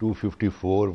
254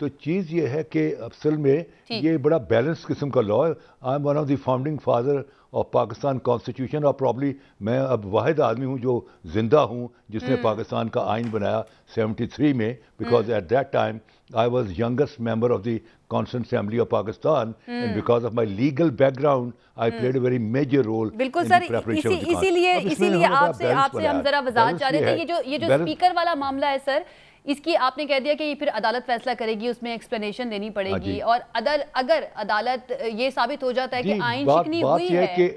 تو چیز یہ ہے کہ اصل میں یہ بڑا بیلنس قسم کا لا ہے. I am one of the founding father of Pakistan constitution, اور پرابلی میں اب واحد آدمی ہوں جو زندہ ہوں جس نے پاکستان کا آئین بنایا 73 میں, because at that time I was youngest member of the constituent assembly of Pakistan, and because of my legal background I played a very major role. بالکل سر, اسی لیے آپ سے ہم ذرا وضاحت چاہ رہے تھے. یہ جو اسپیکر والا معاملہ ہے سر, اس کی آپ نے کہہ دیا کہ یہ پھر عدالت فیصلہ کرے گی, اس میں ایکسپلینیشن دینی پڑے گی, اور اگر عدالت یہ ثابت ہو جاتا ہے کہ آئین شکنی ہوئی ہے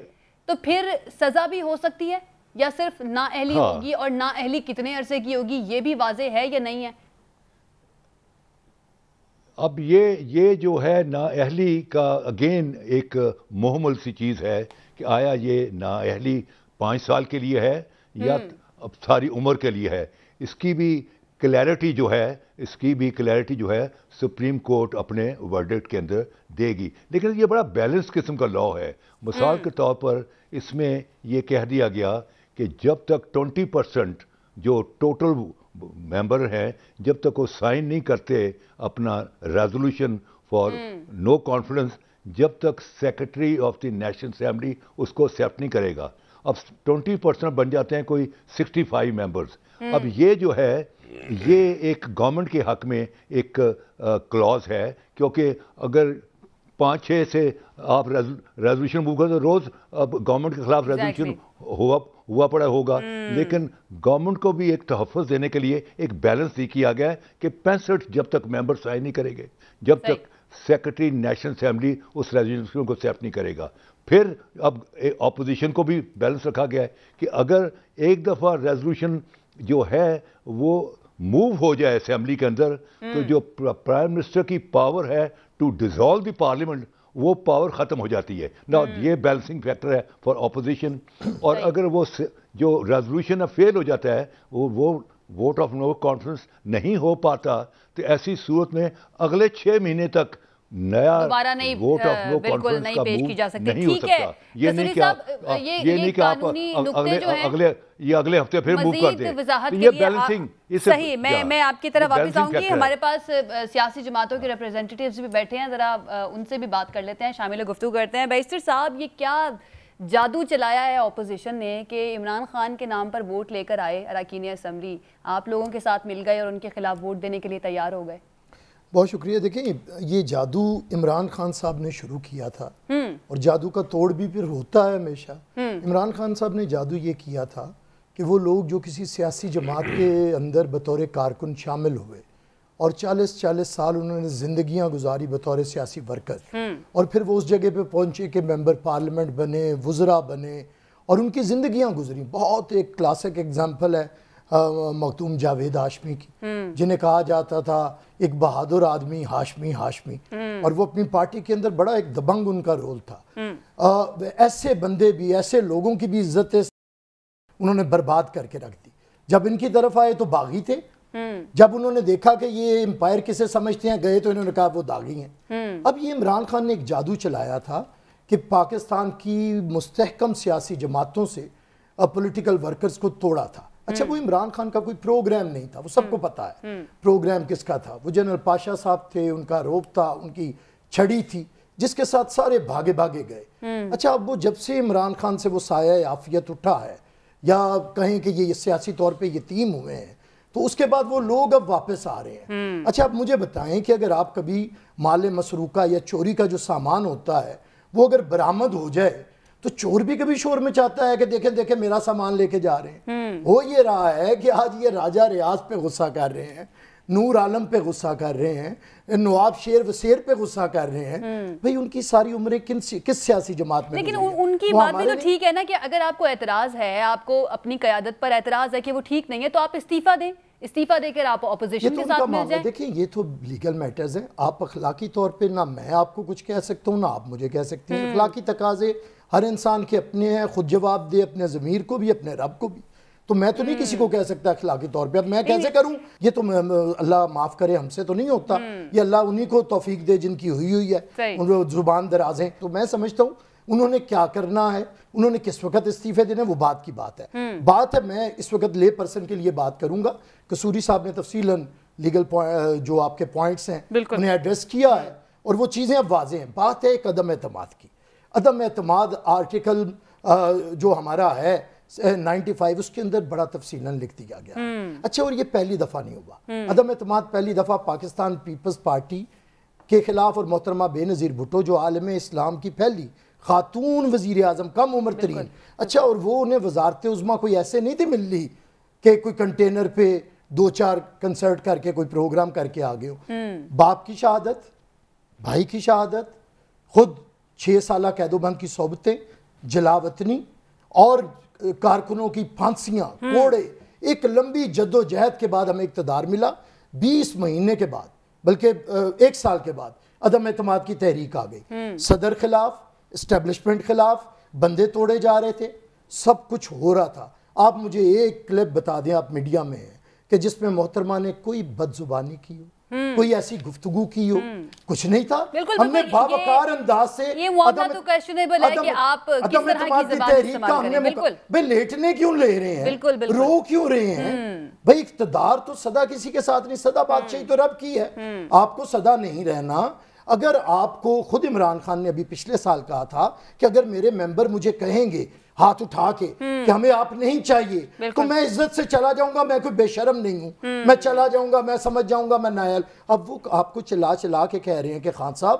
تو پھر سزا بھی ہو سکتی ہے, یا صرف نااہلی ہوگی, اور نااہلی کتنے عرصے کی ہوگی یہ بھی واضح ہے یا نہیں ہے؟ اب یہ جو ہے نااہلی کا اگین ایک محمل سی چیز ہے کہ آیا یہ نااہلی 5 سال کے لیے ہے یا اب ساری عمر کے لیے ہے. اس کی بھی کلیئرٹی جو ہے سپریم کورٹ اپنے ورڈکٹ کے اندر دے گی. لیکن یہ بڑا بیلنس قسم کا لا ہے. مثال کے طور پر اس میں یہ کہہ دیا گیا کہ جب تک 20% جو ٹوٹل ممبر ہیں جب تک وہ سائن نہیں کرتے اپنا ریزولوشن فار نو کانفیڈنس, جب تک secretary of the national assembly اس کو ایکسیپٹ نہیں کرے گا. اب 20% بن جاتے ہیں کوئی 65 ممبرز. اب یہ جو ہے یہ ایک گورنمنٹ کے حق میں ایک کلاز ہے, کیونکہ اگر 5-6 سے آپ ریزولوشن موو کریں تو روز اب گورنمنٹ کے خلاف ریزولوشن ہوا پڑا ہوگا. لیکن گورنمنٹ کو بھی ایک تحفظ دینے کے لیے ایک بیلنس یہ کیا گیا ہے کہ 65 جب تک ممبر سائن نہیں کریں گے, جب تک سیکرٹری نیشنل اسمبلی اس ریزولوشن کو ایکسیپٹ نہیں کرے گا. پھر اب اپوزیشن کو بھی بیلنس رکھا گیا ہے کہ اگر ایک دفعہ ریزولوشن جو ہے وہ موو ہو جائے اسمبلی کے اندر تو جو پرائم منسٹر کی پاور ہے ٹو ڈیزالو دی پارلیمنٹ وہ پاور ختم ہو جاتی ہے. نا یہ بیلنسنگ فیکٹر ہے فار اپوزیشن. اور اگر وہ جو ریزولوشن فیل ہو جاتا ہے وہ ووٹ آف نو کانفیڈنس نہیں ہو پاتا تو ایسی صورت میں اگلے 6 مہینے تک نیا ووٹ آف نو کانفیڈنس کا موو نہیں ہو سکتا. یہ نہیں کہ آپ اگلے ہفتے پھر موو کر دیں. یہ بیلنسنگ صحیح. میں آپ کی طرف واپس آؤں گی. ہمارے پاس سیاسی جماعتوں کے ریپرزینٹیٹیوز بھی بیٹھے ہیں, ذرا ان سے بھی بات کر لیتے ہیں, شامل گفتگو کرتے ہیں. بیشتر صاحب, یہ کیا جادو چلایا ہے اپوزیشن نے کہ عمران خان کے نام پر ووٹ لے کر آئے اراکین اسمبلی, آپ لوگوں کے ساتھ مل گئے اور ان کے خلاف ووٹ دینے کے لیے تیار ہو گئے؟ بہت شکریہ. دیکھیں, یہ جادو عمران خان صاحب نے شروع کیا تھا, اور جادو کا توڑ بھی پھر ہوتا ہے ہمیشہ. عمران خان صاحب نے جادو یہ کیا تھا کہ وہ لوگ جو کسی سیاسی جماعت کے اندر بطور کارکن شامل ہوئے اور 40 سال انہوں نے زندگیاں گزاری بطور سیاسی ورکر, اور پھر وہ اس جگہ پہ پہنچے کہ ممبر پارلیمنٹ بنے, وزراء بنے, اور ان کی زندگیاں گزری. بہت ایک کلاسک ایگزامپل ہے مختوم جاوید ہاشمی کی, جنہیں کہا جاتا تھا ایک بہادر آدمی ہاشمی, اور وہ اپنی پارٹی کے اندر بڑا ایک دبنگ ان کا رول تھا. ایسے بندے بھی, ایسے لوگوں کی بھی عزت انہوں نے برباد کر کے رکھ دی. جب ان کی طرف آئے تو باغی تھے, جب انہوں نے دیکھا کہ یہ امپائر کسے سمجھتے ہیں گئے تو انہوں نے کہا وہ داغی ہیں. اب یہ عمران خان نے ایک جادو چلایا تھا کہ پاکستان کی مستحکم سیاسی جماعتوں سے پولیٹیکل ورکرز کو توڑا تھا. اچھا, وہ عمران خان کا کوئی پروگرام نہیں تھا, وہ سب کو پتا ہے پروگرام کس کا تھا. وہ جنرل پاشا صاحب تھے, ان کا روپ تھا, ان کی چھڑی تھی جس کے ساتھ سارے بھاگے گئے. اچھا, اب وہ جب سے عمران خان سے وہ سایہ عافیت اٹھا ہے, یا کہیں کہ یہ سیاسی طور پہ یتیم ہوئے ہیں, تو اس کے بعد وہ لوگ اب واپس آ رہے ہیں. اچھا, اب مجھے بتائیں کہ اگر آپ کبھی مال مسروقہ یا چوری کا جو سامان ہوتا ہے وہ اگر برآمد ہو جائے تو چور بھی کبھی شور میں چاہتا ہے کہ دیکھیں میرا سامان لے کے جا رہے ہیں. ہو یہ رہا ہے کہ آج یہ راجہ ریاض پہ غصہ کر رہے ہیں, نور عالم پہ غصہ کر رہے ہیں, نواب شیر وسیر پہ غصہ کر رہے ہیں. بھئی ان کی ساری عمریں کس سیاسی جماعت میں, لیکن ان کی بات بھی تو ٹھیک ہے نا کہ اگر آپ کو اعتراض ہے, آپ کو اپنی قیادت پر اعتراض ہے کہ وہ ٹھیک نہیں ہے, تو آپ استعفیٰ دیں, استعفیٰ دے کر آپ اپوزیشن کے ساتھ مل جائیں. دیکھیں, یہ تو لیگل میٹرز ہیں. آپ اخلاقی طور پہ نہ میں آپ کو کچھ کہہ سکتا ہوں نہ آپ مجھے کہہ سکتے ہیں. اخلاقی تقاضے ہر انسان کے اپنے ہیں, خود جواب دے اپنے ضمیر کو بھی, اپنے رب کو بھی. تو میں تو نہیں کسی کو کہہ سکتا اخلاقی طور پہ. اب میں کیسے کروں, یہ تو اللہ معاف کرے ہم سے تو نہیں ہوتا. یہ اللہ انہی کو توفیق دے جن کی ہوئی ہے, ان زبان دراز ہیں. تو میں سمجھتا ہوں انہوں نے کیا کرنا ہے, انہوں نے کس وقت استعفے دینے, وہ بات کی بات ہے. بات ہے, میں اس وقت لے پرسن کے لیے بات کروں گا. قصوری صاحب نے تفصیلاً لیگل جو آپ کے پوائنٹس ہیں انہیں ایڈریس کیا ہے اور وہ چیزیں اب واضح ہیں. بات ہے ایک عدم اعتماد کی. عدم اعتماد آرٹیکل جو ہمارا ہے 95 اس کے اندر بڑا تفصیلاً لکھ دیا گیا. اچھا اور یہ پہلی دفعہ نہیں ہوا. عدم اعتماد پہلی دفعہ پاکستان پیپلز پارٹی کے خلاف اور محترمہ بے نظیر بھٹو جو عالم اسلام کی پہلی خاتون وزیر اعظم کم عمر ترین. اچھا اور وہ انہیں وزارت عظمیٰ کوئی ایسے نہیں تھی مل لی کہ کوئی کنٹینر پہ 2-4 کنسرٹ کر کے کوئی پروگرام کر کے آگے ہو. باپ کی شہادت, بھائی کی شہادت, خود 6 سالہ قید و بند کی صحبتیں, جلاوطنی اور کارکنوں کی پھانسیاں, کوڑے, ایک لمبی جد و جہد کے بعد ہمیں اقتدار ملا. 20 مہینے کے بعد بلکہ 1 سال کے بعد عدم اعتماد کی تحریک آ گئی. صدر خلاف, اسٹیبلشمنٹ خلاف, بندے توڑے جا رہے تھے, سب کچھ ہو رہا تھا. آپ مجھے ایک کلپ بتا دیں, آپ میڈیا میں ہیں, کہ جس میں محترمہ نے کوئی بد زبانی کی ہو, کوئی ایسی گفتگو کی ہو, کچھ نہیں تھا. ہم نے باوقار انداز سے یہ معاملہ تو کویسچنیبل ہے کہ آپ کس طرح کی زبان استعمال کریں. بالکل بھئی لیٹنے کیوں لے رہے ہیں, رو کیوں رہے ہیں بھئی. اقتدار تو صدا کسی کے ساتھ نہیں, صدا بادشاہی تو رب کی ہے. آپ کو صدا نہیں رہنا. اگر آپ کو خود عمران خان نے ابھی پچھلے سال کہا تھا کہ اگر میرے ممبر مجھے کہیں گے ہاتھ اٹھا کے کہ ہمیں آپ نہیں چاہیے تو میں عزت سے چلا جاؤں گا, میں کوئی بے شرم نہیں ہوں, میں چلا جاؤں گا, میں سمجھ جاؤں گا میں نااہل. اب وہ آپ کو چلا چلا کے کہہ رہے ہیں کہ خان صاحب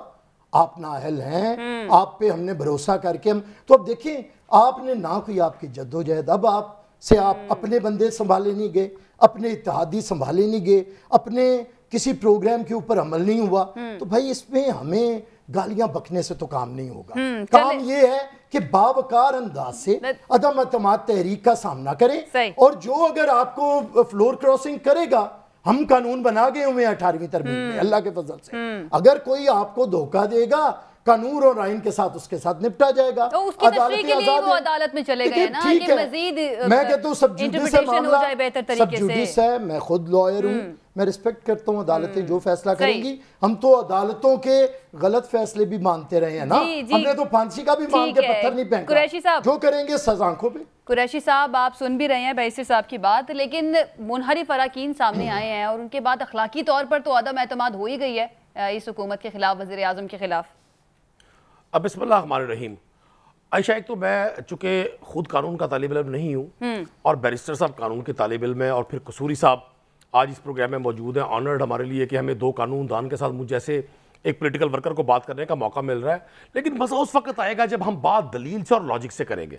آپ نااہل ہیں, آپ پہ ہم نے بھروسہ کر کے تو اب دیکھیں آپ نے نہ کوئی آپ کی جد و جہد, اب آپ سے آپ اپنے بندے سنبھالے نہیں گئے, اپنے اتحادی سنبھالے نہیں گئے, اپنے کسی پروگرام کے اوپر عمل نہیں ہوا. تو بھائی اس میں ہمیں گالیاں بکنے سے تو کام نہیں ہوگا. کام یہ ہے کہ باوقار انداز سے عدم اعتماد تحریک کا سامنا کریں, اور جو اگر آپ کو فلور کراسنگ کرے گا, ہم قانون بنا گئے ہوئے 18ویں ترمیم میں اللہ کے فضل سے, اگر کوئی آپ کو دھوکہ دے گا قانون اور آئین کے ساتھ نپٹا جائے گا. تو اس کی تشریح کے لیے وہ عدالت میں چلے گئے نا کہ مزید میں کہتا ہوں سب جوڈیس ہے معاملہ, بہتر سب طریقے سے. جوڈیس ہے, میں خود لائر ہوں, میں رسپیکٹ کرتا ہوں عدالتیں جو فیصلہ کریں گی. ہم تو عدالتوں کے غلط فیصلے بھی مانتے رہے ہیں نا, ہم نے تو پھانسی کا بھی مان کے پتھر نہیں پھینکا, جو کریں گے سزا آنکھوں پہ. قریشی صاحب آپ سن بھی رہے ہیں بیرسٹر صاحب کی بات, لیکن منحرف اراکین سامنے آئے ہیں اور ان کے بعد اخلاقی طور پر تو عدم اعتماد ہو ہی گئی ہے اس حکومت کے خلاف, وزیر اعظم کے خلاف. اب بسم اللہ الرحمن الرحیم. عائشہ ایک تو میں چونکہ خود قانون کا طالب علم نہیں ہوں اور بیرسٹر صاحب قانون کے طالب علم ہیں, اور پھر قصوری صاحب آج اس پروگرام میں موجود ہیں. آنرڈ ہمارے لیے کہ ہمیں 2 قانون دان کے ساتھ مجھ جیسے ایک پولیٹیکل ورکر کو بات کرنے کا موقع مل رہا ہے. لیکن مسئلہ اس وقت آئے گا جب ہم بات دلیل سے اور لاجک سے کریں گے.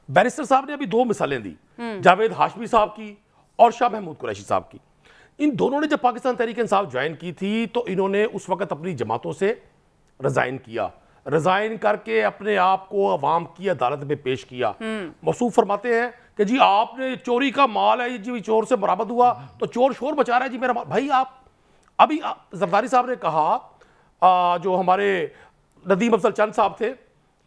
بیرسٹر صاحب نے ابھی 2 مثالیں دی, جاوید ہاشمی صاحب کی اور شاہ محمود قریشی صاحب کی. ان دونوں نے جب پاکستان تحریک انصاف جوائن کی تھی تو انہوں نے اس وقت اپنی جماعتوں سے ریزائن کیا, ریزائن کر کے اپنے آپ کو عوام کی عدالت میں پیش کیا. موصوف فرماتے ہیں کہ جی آپ نے چوری کا مال ہے, جی چور سے برآمد ہوا تو چور شور بچا رہا ہے جی میرا مال. بھائی آپ ابھی زرداری صاحب نے کہا, جو ہمارے ندیم افضل چند صاحب تھے,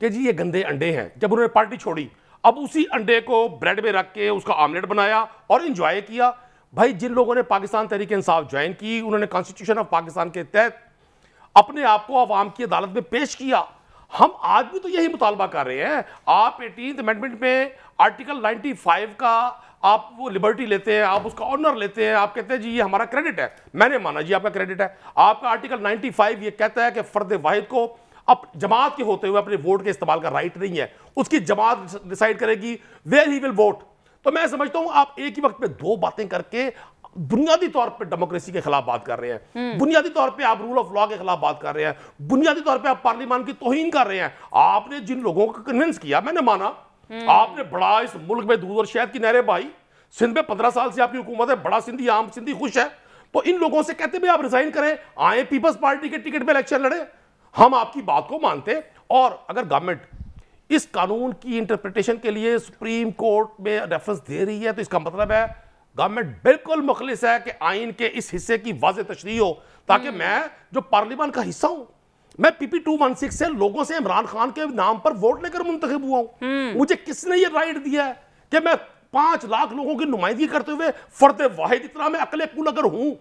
کہ جی یہ گندے انڈے ہیں. جب انہوں نے پارٹی چھوڑی اب اسی انڈے کو بریڈ میں رکھ کے اس کا آملیٹ بنایا اور انجوائے کیا. بھائی جن لوگوں نے پاکستان تحریک انصاف جوائن کی انہوں نے کانسٹیٹیوشن آف پاکستان کے تحت اپنے آپ کو عوام کی عدالت میں پیش کیا. ہم آج بھی تو یہی مطالبہ کر رہے ہیں. آپ 18th امینڈمنٹ میں آرٹیکل 95 کا آپ وہ لبرٹی لیتے ہیں, آپ اس کا آنر لیتے ہیں, آپ کہتے ہیں جی یہ ہمارا کریڈٹ ہے. میں نے مانا جی آپ کا کریڈٹ ہے. آپ کا آرٹیکل 95 یہ کہتا ہے کہ فرد واحد کو اب جماعت کے ہوتے ہوئے اپنے ووٹ کے استعمال کا رائٹ نہیں ہے, اس کی جماعت ڈیسائیڈ کرے گی ویئر ہی ول ووٹ. تو میں سمجھتا ہوں آپ ایک ہی وقت پہ 2 باتیں کر کے بنیادی طور پہ ڈیموکریسی کے خلاف بات کر رہے ہیں, بنیادی طور پہ آپ رول آف لا کے خلاف بات کر رہے ہیں, بنیادی طور پہ آپ پارلیمان کی توہین کر رہے ہیں. آپ نے جن لوگوں کو کنونس کیا, میں نے مانا آپ نے بڑا اس ملک میں دودھ اور شہد کی نہریں بہائی, سندھ میں 15 سال سے آپ کی حکومت ہے, بڑا سندھی عام سندھی خوش ہے. تو ان لوگوں سے کہتے ہیں آپ ریزائن کریں, آئیں پیپلز پارٹی کے ٹکٹ پہ الیکشن لڑیں. ہم آپ کی بات کو مانتے, اور اگر گورنمنٹ اس قانون کی انٹرپریٹیشن کے لیے سپریم کورٹ میں ریفرنس دے رہی ہے تو اس کا مطلب ہے گورنمنٹ بالکل مخلص ہے کہ آئین کے اس حصے کی واضح تشریح ہو, تاکہ میں جو پارلیمان کا حصہ ہوں, میں پی پی 216 سے لوگوں سے عمران خان کے نام پر ووٹ لے کر منتخب ہوا ہوں. مجھے کس نے یہ رائٹ دیا ہے کہ میں 5 لاکھ لوگوں کی نمائندگی کرتے ہوئے فرد واحد اتنا میں عقل کل اگر ہوں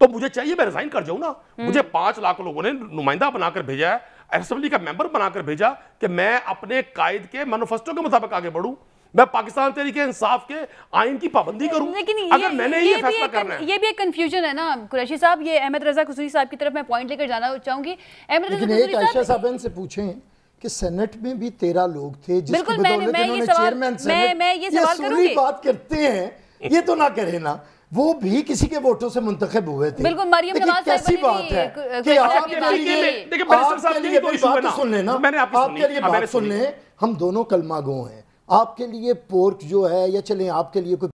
تو مجھے چاہیے میں ریزائن کر جاؤں نا. مجھے 5 لاکھ لوگوں نے نمائندہ بنا کر بھیجا ہے, اسمبلی کا ممبر بنا کر بھیجا کہ میں اپنے قائد کے مینیفیسٹو کے مطابق آگے بڑھوں. میں پاکستان تحریک انصاف کے آئین کی پابندی کروں اگر میں نے یہ فیصلہ کرنا ہے. یہ بھی ایک کنفیوژن ہے نا قریشی صاحب. یہ احمد رضا قصوری صاحب کی طرف میں پوائنٹ لے کر جانا چاہوں گی. احمد رضا قصوری صاحب عائشہ صاحب سے پوچھیں کہ سینٹ میں بھی 13 لوگ تھے جس کی بدولت انہوں نے چیئرمین سینٹ یہ سوری بات کرتے ہیں, یہ تو نہ کریں نا, وہ بھی کسی کے ووٹوں سے منتخب ہوئے تھے. بالکل مریم نواز کیسی بات ہے کہ آپ کے لیے بات سن لیں نا, آپ کے لیے بات سن لیں, ہم دونوں کلمہ گو ہیں. آپ کے لیے پورک جو ہے, یا چلیں آپ کے لیے کوئی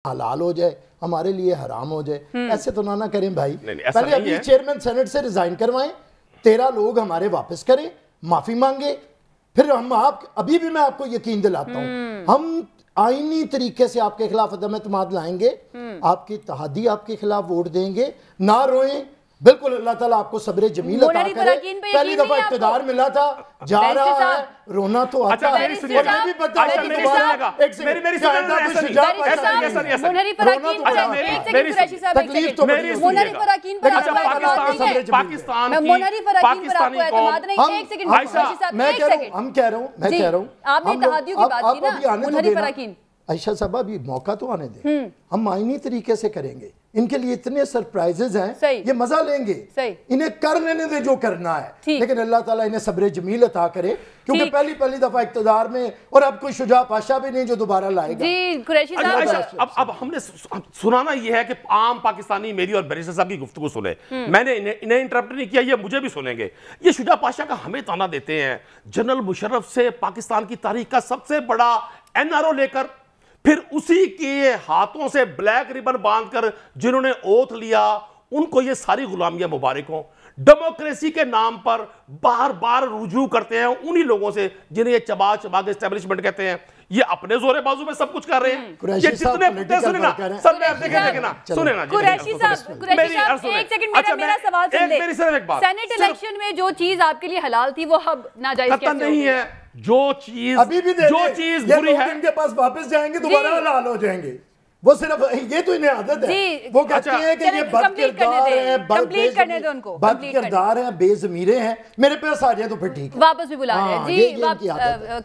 حلال ہو جائے, ہمارے لیے حرام ہو جائے, ایسے تو نہ کریں بھائی. پہلے ابھی چیئرمین سینٹ سے ریزائن کروائیں, 13 لوگ ہمارے واپس کریں, معافی مانگے, پھر ہم ابھی بھی میں آپ کو یقین دلاتا ہوں, ہم آئینی طریقے سے آپ کے خلاف عدم اعتماد لائیں گے, آپ کی اتحادی آپ کے خلاف ووٹ دیں گے. نہ روئیں, بالکل اللہ تعالیٰ آپ کو صبر جمیل عطا کرے. پہلی دفعہ اقتدار ملا تھا, جا رہا ہے, رونا تو آتا ہے. اور یہ بھی بتا ہے کہ دوبارہ ایک سیکنڈ ہم کہہ رہا ہوں عائشہ صاحب ابھی موقع تو آنے دیں, ہم آئینی طریقے سے کریں گے. ان کے لیے اتنے سرپرائزز ہیں, یہ مزہ لیں گے, انہیں کر لینے دے جو کرنا ہے, لیکن اللہ تعالیٰ انہیں صبر جمیل عطا کرے, کیونکہ پہلی دفعہ اقتدار میں, اور اب کوئی شجاع پاشا بھی نہیں جو دوبارہ لائے گا. جی قریشی صاحب, اب ہم نے سنانا یہ ہے کہ عام پاکستانی میری اور بیریسٹر صاحب کی گفتگو سنے, میں نے انہیں انٹرپٹ نہیں کیا, یہ مجھے بھی سنیں گے. یہ شجاع پاشا کا ہمیں تانا دیتے ہیں, جنرل مشرف سے پاکستان کی تاریخ کا سب سے بڑا NRO لے کر, پھر اسی کے ہاتھوں سے بلیک ریبن باندھ کر جنہوں نے اوتھ لیا ان کو یہ ساری غلامیاں مبارک ہوں. ڈیموکریسی کے نام پر بار بار رجوع کرتے ہیں انہی لوگوں سے جنہیں یہ چبا کے اسٹیبلشمنٹ کہتے ہیں. یہ اپنے زور بازو میں سب کچھ کر رہے ہیں. یہ جتنے پتے سنیں نا, سب میں دیکھیں نا, سنیں نا. قریشی صاحب ایک سیکنڈ, میرا سوال سن لیں. سینٹ الیکشن میں جو چیز آپ کے لیے حلال تھی وہ اب ناجائز کیسے ہو گئی؟ جو چیز بری ہے, ان کے پاس واپس جائیں گے دوبارہ حلال ہو جائیں گے. وہ صرف یہ تو انہیں عادت ہے, وہ کہتے ہیں کہ یہ بد کردار ہیں, بے ضمیریں ہیں, میرے پاس آ جائیں تو پھر ٹھیک ہے, واپس بھی بلا رہے ہیں. جی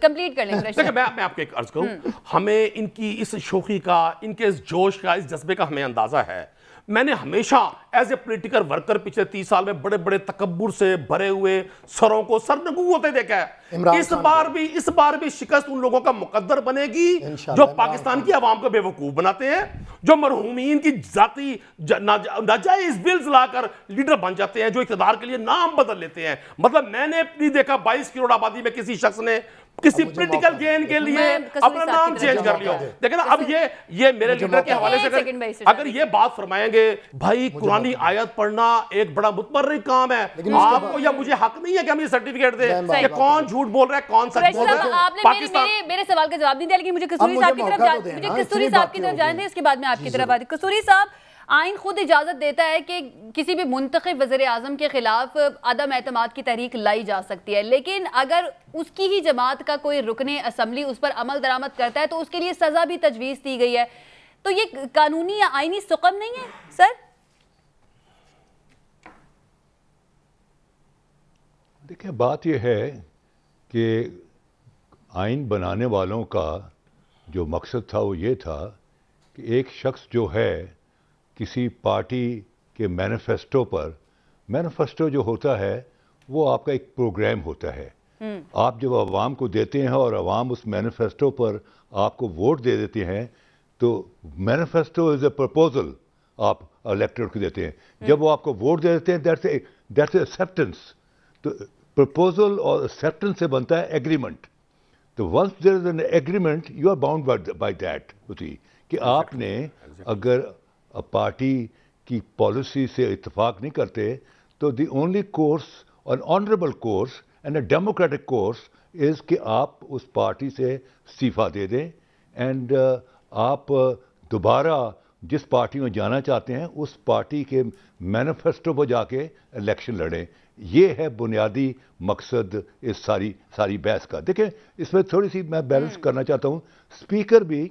کمپلیٹ کر لیں. دیکھیں میں آپ کو ایک عرض کروں, ہمیں ان کی اس شوخی کا, ان کے اس جوش کا, اس جذبے کا ہمیں اندازہ ہے. میں نے ہمیشہ ایز اے پولیٹیکل ورکر پچھلے 30 سال میں بڑے بڑے تکبر سے بھرے ہوئے سروں کو سرنگوں ہوتے دیکھا ہے. اس بار بھی شکست ان لوگوں کا مقدر بنے گی جو پاکستان کی عوام کو بے وقوف بناتے ہیں, جو مرحومین کی ذاتی ناجائز بلز لا کر لیڈر بن جاتے ہیں, جو اقتدار کے لیے نام بدل لیتے ہیں. مطلب میں نے نہیں دیکھا 22 کروڑ آبادی میں کسی شخص نے کسی پولیٹیکل گین کے لیے اپنا نام چینج کر لیا. دیکھیں نا, اب یہ میرے لیڈر کے حوالے سے اگر یہ بات فرمائیں گے, بھائی قرآنی آیت پڑھنا ایک بڑا متبرک کام ہے, آپ کو یا مجھے حق نہیں ہے کہ ہم یہ سرٹیفکیٹ دیں کہ کون جھوٹ بول رہا ہے کون سچ بول رہا ہے. آپ نے میرے سوال کا جواب نہیں دیا, لیکن مجھے قصوری صاحب کی طرف جانے دیں, اس کے بعد میں آپ کی طرف آتی. قصوری صاحب, آئین خود اجازت دیتا ہے کہ کسی بھی منتخب وزیر اعظم کے خلاف عدم اعتماد کی تحریک لائی جا سکتی ہے, لیکن اگر اس کی ہی جماعت کا کوئی رکن اسمبلی اس پر عمل درآمد کرتا ہے تو اس کے لیے سزا بھی تجویز دی گئی ہے. تو یہ قانونی یا آئینی سقم نہیں ہے سر؟ دیکھیں بات یہ ہے کہ آئین بنانے والوں کا جو مقصد تھا وہ یہ تھا کہ ایک شخص جو ہے کسی پارٹی کے مینیفیسٹو پر, مینیفیسٹو جو ہوتا ہے وہ آپ کا ایک پروگرام ہوتا ہے, آپ جب عوام کو دیتے ہیں اور عوام اس مینیفیسٹو پر آپ کو ووٹ دے دیتے ہیں تو مینیفیسٹو از اے پرپوزل آپ الیکٹریٹ کو دیتے ہیں. جب وہ آپ کو ووٹ دے دیتے ہیں دیٹس ایکسیپٹنس. تو پرپوزل اور ایکسیپٹنس سے بنتا ہے ایگریمنٹ. تو once there is an agreement you are bound by that. کہ آپ نے اگر پارٹی کی پالیسی سے اتفاق نہیں کرتے تو the only course, an honorable course and a democratic course is کہ آپ اس پارٹی سے استعفیٰ دے دیں اینڈ آپ دوبارہ جس پارٹی میں جانا چاہتے ہیں اس پارٹی کے مینیفیسٹو پہ جا کے الیکشن لڑیں. یہ ہے بنیادی مقصد اس ساری بحث کا. دیکھیں اس میں تھوڑی سی میں بیلنس کرنا چاہتا ہوں. اسپیکر بھی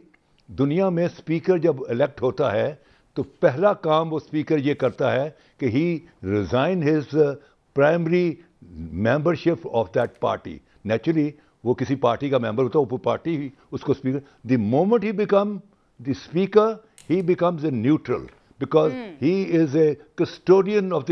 دنیا میں اسپیکر جب الیکٹ ہوتا ہے تو پہلا کام وہ اسپیکر یہ کرتا ہے کہ he resign his primary membership of that party. Naturally وہ کسی پارٹی کا ممبر ہوتا ہے, وہ پارٹی ہی اس کو speaker, the moment he become the speaker he becomes a neutral because he is a custodian of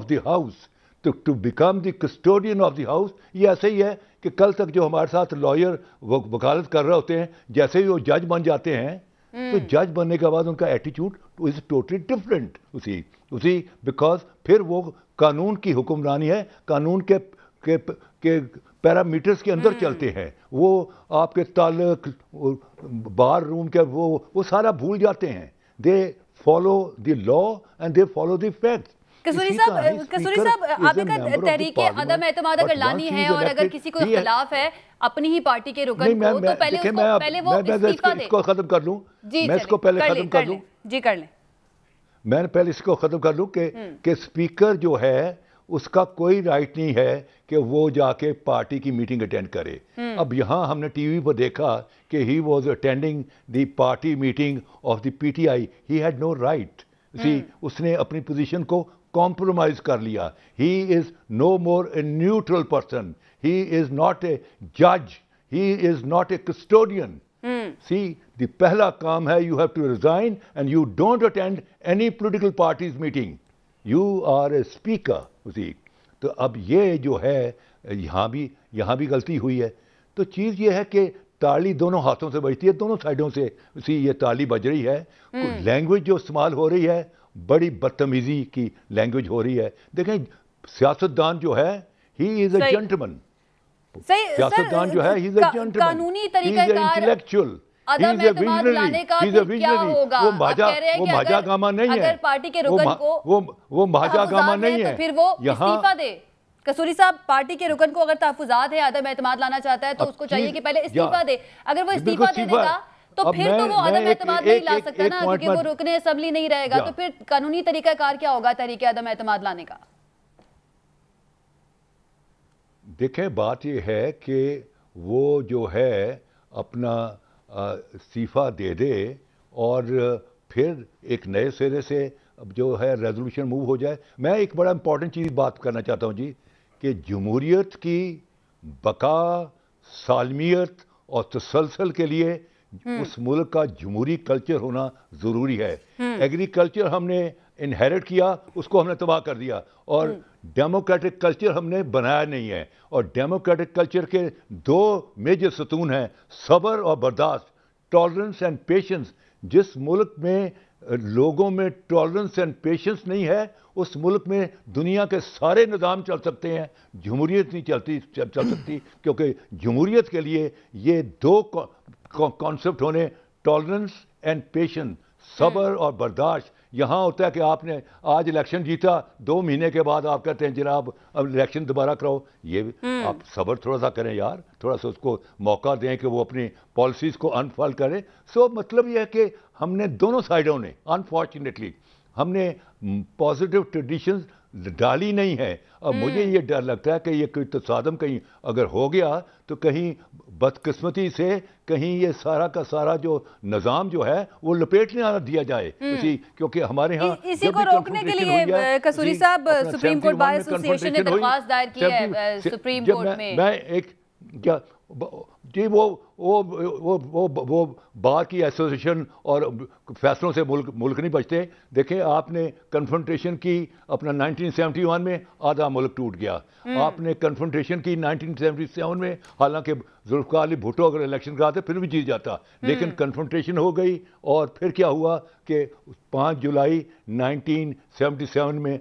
the house. To become the custodian of the house, یہ ایسے ہی ہے کہ کل تک جو ہمارے ساتھ لائر وکالت کر رہے ہوتے ہیں, جیسے ہی وہ جج بن جاتے ہیں تو جج بننے کے بعد ان کا ایٹیچیوڈ از ٹوٹلی ڈفرینٹ اسی بیکاز پھر وہ قانون کی حکمرانی ہے, قانون کے پیرامیٹرز کے اندر چلتے ہیں, وہ آپ کے تعلق بار روم کے وہ سارا بھول جاتے ہیں. دے follow the law and they follow the facts. Kasuri صاحب آپ کا تحریک عدم اعتماد اگر لانی ہے اور اگر کسی کو اختلاف ہے اپنی ہی پارٹی کے رکن کو, تو پہلے وہ استعفیٰ دے. اس کو ختم کر لوں, میں اس کو پہلے ختم کر لوں. جی کر لیں. میں پہلے اس کو ختم کر لوں کہ اسپیکر جو ہے اس کا کوئی رائٹ نہیں ہے کہ وہ جا کے پارٹی کی میٹنگ اٹینڈ کرے. اب یہاں ہم نے ٹی وی پر دیکھا کہ he was attending the party meeting of the P T I. He had no right. اس نے اپنی پوزیشن کو کمپرومائز کر لیا. He is no more a neutral person. He is not a جج. He is not a custodian. دی پہلا کام ہے you have to resign and you don't attend any political parties meeting. You are a speaker. تو اب یہ جو ہے یہاں بھی غلطی ہوئی ہے. تو چیز یہ ہے کہ تالی دونوں ہاتھوں سے بجتی ہے, دونوں سائڈوں سے یہ تالی بج رہی ہے. لینگویج جو استعمال ہو رہی ہے بڑی بدتمیزی کی لینگویج ہو رہی ہے. دیکھیں سیاستدان جو ہے ہی از اے جنٹلمن. سیاستدان جو ہے ہی از اے جنٹلمن. قانونی طریقہ کار انٹلیکچوئل. عدم اعتماد لانے کا کیا ہوگا؟ وہ مہاجا گاما نہیں ہے. اگر پارٹی کے رکن کو وہ مہاجا گاما نہیں ہے تو پھر وہ استعفیٰ دے. کسوری صاحب پارٹی کے رکن کو اگر تحفظات ہے, عدم اعتماد لانا چاہتا ہے تو اس کو چاہیے کہ پہلے استعفیٰ دے. اگر وہ استعفیٰ دے دے گا تو پھر تو وہ عدم اعتماد نہیں لا سکتا نا, کیونکہ وہ رکن اسمبلی نہیں رہے گا. تو پھر قانونی طریقہ کار کیا ہوگا تحریک عدم اعتماد لانے کا؟ دیکھیں بات یہ ہے کہ وہ جو ہے اپنا استعفیٰ دے دے اور پھر ایک نئے سرے سے جو ہے ریزولوشن موو ہو جائے. میں ایک بڑا امپورٹنٹ چیز بات کرنا چاہتا ہوں جی, کہ جمہوریت کی بقا, سالمیت اور تسلسل کے لیے اس ملک کا جمہوری کلچر ہونا ضروری ہے. ایگریکلچر ہم نے انہیرٹ کیا, اس کو ہم نے تباہ کر دیا, اور ڈیموکریٹک کلچر ہم نے بنایا نہیں ہے. اور ڈیموکریٹک کلچر کے دو میجر ستون ہیں, صبر اور برداشت, ٹالرنس اینڈ پیشنس. جس ملک میں لوگوں میں ٹالرنس اینڈ پیشنس نہیں ہے اس ملک میں دنیا کے سارے نظام چل سکتے ہیں, جمہوریت نہیں چل سکتی. کیونکہ جمہوریت کے لیے یہ دو کانسیپٹ ہونے, ٹالرنس اینڈ پیشنس, صبر اور برداشت. یہاں ہوتا ہے کہ آپ نے آج الیکشن جیتا, 2 مہینے کے بعد آپ کہتے ہیں جناب اب الیکشن دوبارہ کراؤ. یہ آپ صبر تھوڑا سا کریں یار, تھوڑا سا اس کو موقع دیں کہ وہ اپنی پالیسیز کو انفال کرے. مطلب یہ ہے کہ ہم نے دونوں سائڈوں نے انفارچونیٹلی ہم نے پازیٹیو ٹریڈیشنز ڈالی نہیں ہے. اب مجھے یہ ڈر لگتا ہے کہ یہ کوئی تصادم کہیں اگر ہو گیا تو کہیں بدقسمتی سے کہیں یہ سارا کا سارا جو نظام جو ہے وہ لپیٹ نہ دیا جائے. کیونکہ ہمارے ہاں اسی کو روکنے کے لیے کسوری صاحب سپریم کورٹ بار ایسوسی ایشن نے درخواست دائر کی ہے سپریم کورٹ میں. میں ایک کیا جی وہ بار کی ایسوسیشن اور فیصلوں سے ملک نہیں بچتے. دیکھیں آپ نے کنفرنٹیشن کی اپنا 1971 میں, آدھا ملک ٹوٹ گیا. آپ نے کنفرنٹیشن کی 1977 میں, حالانکہ ذوالفقار علی بھٹو اگر الیکشن کراتے پھر بھی جیت جاتا, لیکن کنفرنٹیشن ہو گئی. اور پھر کیا ہوا کہ 5 جولائی 1977 میں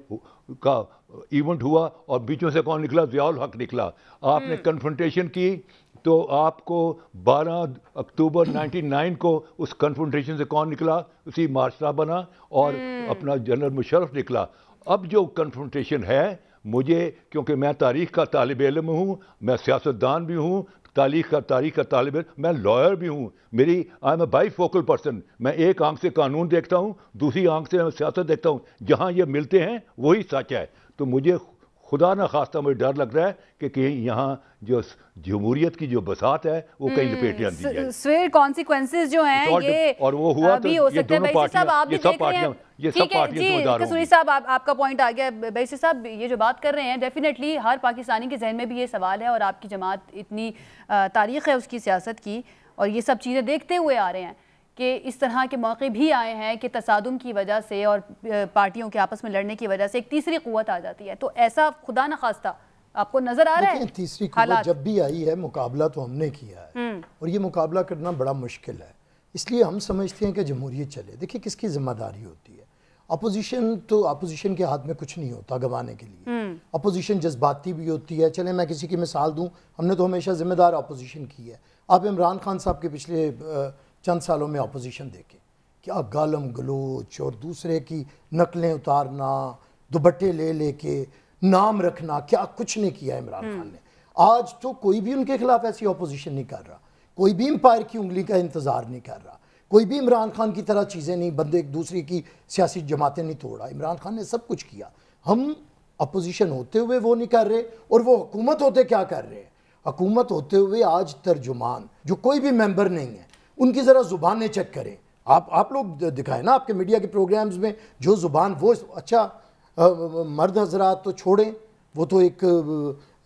کا ایونٹ ہوا اور بیچوں سے کون نکلا؟ ضیاء الحق نکلا. آپ نے کنفرنٹیشن کی تو آپ کو 12 اکتوبر 1999 کو اس کنفرنٹیشن سے کون نکلا؟ اسی مارشال بنا اور اپنا جنرل مشرف نکلا. اب جو کنفرنٹیشن ہے, مجھے کیونکہ میں تاریخ کا طالب علم ہوں, میں سیاستدان بھی ہوں, تاریخ کا طالب علم, میں لائر بھی ہوں. I am a by focal person. میں ایک آنکھ سے قانون دیکھتا ہوں, دوسری آنکھ سے میں سیاست دیکھتا ہوں. جہاں یہ ملتے ہیں وہی سچ ہے. تو مجھے خدا نہ خواستہ مجھے ڈر لگ رہا ہے کہ کہیں یہاں جو جمہوریت کی جو بساط ہے وہ کہیں لپیٹ نہ دی جائے. سویر کانسیکوینسز جو ہیں یہ اور وہ ہوا تو یہ دونوں پارٹیاں یہ سب پارٹیاں ذمہ دار ہوں گی. قصوری صاحب آپ کا پوائنٹ آ گیا. بیسر صاحب یہ جو بات کر رہے ہیں ڈیفینیٹلی ہر پاکستانی کے ذہن میں بھی یہ سوال ہے, اور آپ کی جماعت اتنی تاریخ ہے اس کی سیاست کی اور یہ سب چیزیں دیکھتے ہوئے آ رہے ہیں کہ اس طرح کے موقع بھی آئے ہیں کہ تصادم کی وجہ سے اور پارٹیوں کے آپس میں لڑنے کی وجہ سے ایک تیسری قوت آ جاتی ہے. تو ایسا خدا نہ خواستہ آپ کو نظر آ رہا ہے؟ تیسری قوت جب بھی آئی ہے مقابلہ تو ہم نے کیا ہے, اور یہ مقابلہ کرنا بڑا مشکل ہے. اس لیے ہم سمجھتے ہیں کہ جمہوریت چلے. دیکھیں کس کی ذمہ داری ہوتی ہے. اپوزیشن تو اپوزیشن کے ہاتھ میں کچھ نہیں ہوتا گوانے کے لیے. اپوزیشن جذباتی بھی ہوتی ہے. چلیں میں کسی کی مثال دوں, ہم نے تو ہمیشہ ذمہ دار اپوزیشن کی ہے. آپ عمران خان صاحب کے پچھلے چند سالوں میں اپوزیشن دیکھیں, کیا گالم گلوچ اور دوسرے کی نقلیں اتارنا, دوپٹے لے لے کے نام رکھنا, کیا کچھ نہیں کیا عمران خان نے. آج تو کوئی بھی ان کے خلاف ایسی اپوزیشن نہیں کر رہا, کوئی بھی امپائر کی انگلی کا انتظار نہیں کر رہا, کوئی بھی عمران خان کی طرح چیزیں نہیں, بندے ایک دوسرے کی سیاسی جماعتیں نہیں توڑا. عمران خان نے سب کچھ کیا. ہم اپوزیشن ہوتے ہوئے وہ نہیں کر رہے, اور وہ حکومت ہوتے کیا کر رہے ہیں. حکومت ہوتے ہوئے آج ترجمان جو کوئی بھی ممبر نہیں ہے ان کی ذرا زبانیں چیک کریں. آپ لوگ دکھائیں نا آپ کے میڈیا کے پروگرامز میں جو زبان, وہ اچھا مرد حضرات تو چھوڑیں, وہ تو ایک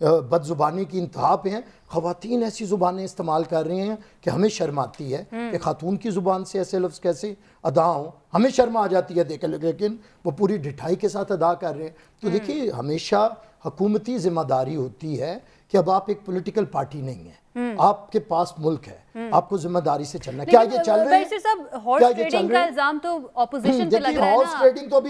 بد زبانی کی انتہا پہ ہیں. خواتین ایسی زبانیں استعمال کر رہے ہیں کہ ہمیں شرم آتی ہے کہ خاتون کی زبان سے ایسے لفظ کیسے ادا ہوں. ہمیں شرم آ جاتی ہے دیکھ, لیکن وہ پوری ڈٹھائی کے ساتھ ادا کر رہے ہیں. تو دیکھیے ہمیشہ حکومتی ذمہ داری ہوتی ہے کہ اب آپ ایک پولیٹیکل پارٹی نہیں ہیں, آپ کے پاس ملک ہے, آپ کو ذمہ داری سے چلنا ہے. کیا یہ چل رہے ہیں؟ ہارس ٹریڈنگ کا الزام تو اپوزیشن پہ لگ رہا ہے نا. ہارس ٹریڈنگ تو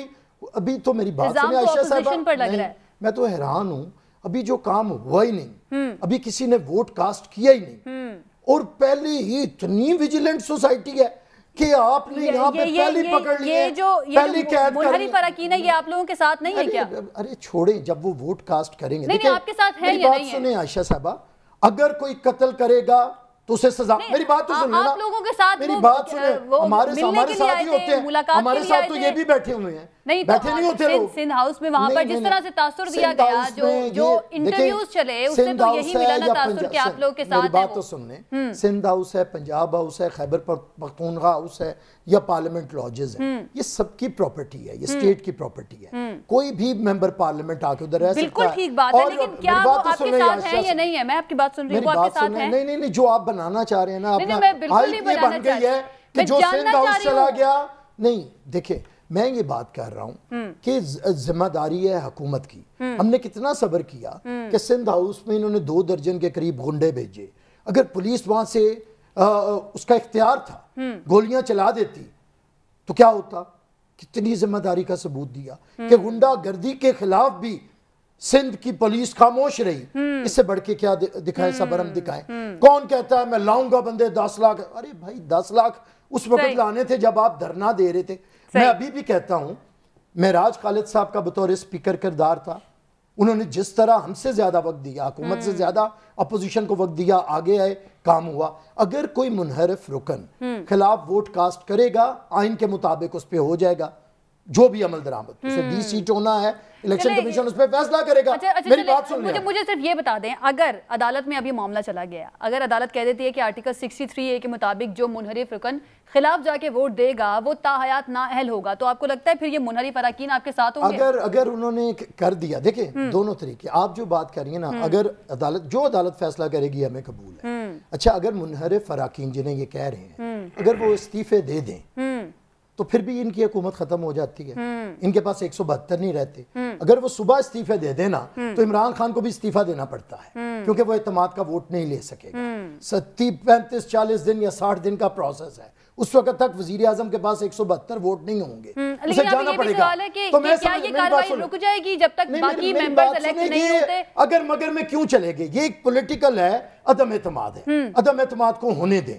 ابھی تو میری بات سنیں عائشہ صاحبہ, میں تو حیران ہوں, ابھی جو کام ہوا ہی نہیں, ابھی کسی نے ووٹ کاسٹ کیا ہی نہیں, اور پہلے ہی اتنی ویجیلنٹ سوسائٹی ہے کہ آپ نے یہاں پہ پہلی پکڑ لی ہے, پہلی قید کر لی. منحرف اراکین ہے یہ آپ لوگوں کے ساتھ نہیں ہے کیا؟ ارے چھوڑیں, جب وہ ووٹ کاسٹ کریں گے. نہیں آپ کے ساتھ ہے یا نہیں ہے؟ میری بات سنیں عائشہ صاحبہ, اگر کوئی قتل کرے گا تو اسے سزا. میری بات تو سنیں نا, آپ لوگوں کے ساتھ میری بات سنیں, ہمارے ساتھ ہی ہوتے ہیں, ہمارے ساتھ تو یہ بھی بیٹھے ہوئے ہیں, بیٹھے نہیں ہوتے لوگ. سندھ ہاؤس میں وہاں پر جس طرح سے تاثر دیا گیا, جو انٹرویوز چلے اس سے تو یہی ملا نا تاثر کہ آپ لوگ کے ساتھ ہیں. میری بات تو سنیں, سندھ ہاؤس ہے, پنجاب ہاؤس ہے, خیبر پختونخوا ہاؤس ہے, یا پارلیمنٹ لاجز ہیں, یہ سب کی پراپرٹی ہے, یہ اسٹیٹ کی پراپرٹی ہے. کوئی بھی ممبر پارلیمنٹ آ کے ادھر رہ سکتا ہے. بالکل ٹھیک بات ہے, لیکن کیا وہ آپ کے ساتھ ہیں یا نہیں ہے؟ میں آپ کی بات سن رہی ہوں, وہ آپ کے ساتھ ہیں. نہیں, جو آپ بنانا چاہ رہے ہیں نا, بالکل نہیں بن گئی ہے کہ جو سندھ ہاؤس چلا گیا. نہیں دیکھیں, میں یہ بات کر رہا ہوں کہ ذمہ داری ہے حکومت کی. ہم نے کتنا صبر کیا کہ سندھ ہاؤس میں انہوں نے 2 درجن کے قریب غنڈے بھیجے. اگر پولیس وہاں سے اس کا اختیار تھا گولیاں چلا دیتی تو کیا ہوتا. کتنی ذمہ داری کا ثبوت دیا کہ غنڈہ گردی کے خلاف بھی سندھ کی پولیس خاموش رہی. اس سے بڑھ کے کیا دکھائیں, صبر ہم دکھائیں. کون کہتا ہے میں لاؤں گا بندے 10 لاکھ؟ ارے بھائی 10 لاکھ اس وقت لانے تھے جب آپ دھرنا دے رہے تھے. میں ابھی بھی کہتا ہوں, معراج خالد صاحب کا بطور اسپیکر کردار تھا, انہوں نے جس طرح ہم سے زیادہ وقت دیا, حکومت سے زیادہ اپوزیشن کو وقت دیا, آگے آئے, کام ہوا. اگر کوئی منحرف رکن خلاف ووٹ کاسٹ کرے گا, آئین کے مطابق اس پہ ہو جائے گا جو بھی عمل درآمد, اسے 20 سیٹ ہونا ہے, الیکشن کمیشن اس پہ فیصلہ کرے گا. میری بات سن لیں, مجھے صرف یہ بتا دیں, اگر عدالت میں ابھی معاملہ چلا گیا, اگر عدالت کہہ دیتی ہے کہ آرٹیکل 63A کے مطابق جو منحرف رکن خلاف جا کے ووٹ دے گا وہ تاحیات نااہل ہوگا, تو آپ کو لگتا ہے پھر یہ منحرف اراکین آپ کے ساتھ ہوں گے؟ اگر انہوں نے کر دیا, دیکھیں دونوں طریقے, آپ جو بات کر رہی ہیں نا, اگر عدالت فیصلہ کرے گی ہمیں قبول ہے. اچھا, اگر منحرف اراکین جنہیں یہ کہہ رہے ہیں اگر وہ استعفے دے دیں تو پھر بھی ان کی حکومت ختم ہو جاتی ہے, ان کے پاس 172 نہیں رہتے. اگر وہ صبح استعفے دے دینا تو عمران خان کو بھی استعفیٰ دینا پڑتا ہے, کیونکہ وہ اعتماد کا ووٹ نہیں لے سکے گا. 35 40 دن یا 60 دن کا پروسیس ہے, اس وقت تک وزیر اعظم کے پاس 172 ووٹ نہیں ہوں گے, اسے جانا پڑے گا. تو کیا یہ کارروائی رک جائے گی جب تک باقی ممبرز الیکٹ نہیں ہوتے؟ اگر مگر میں کیوں چلے گے, یہ ایک پولیٹیکل ہے, عدم اعتماد ہے, عدم اعتماد کو ہونے دیں.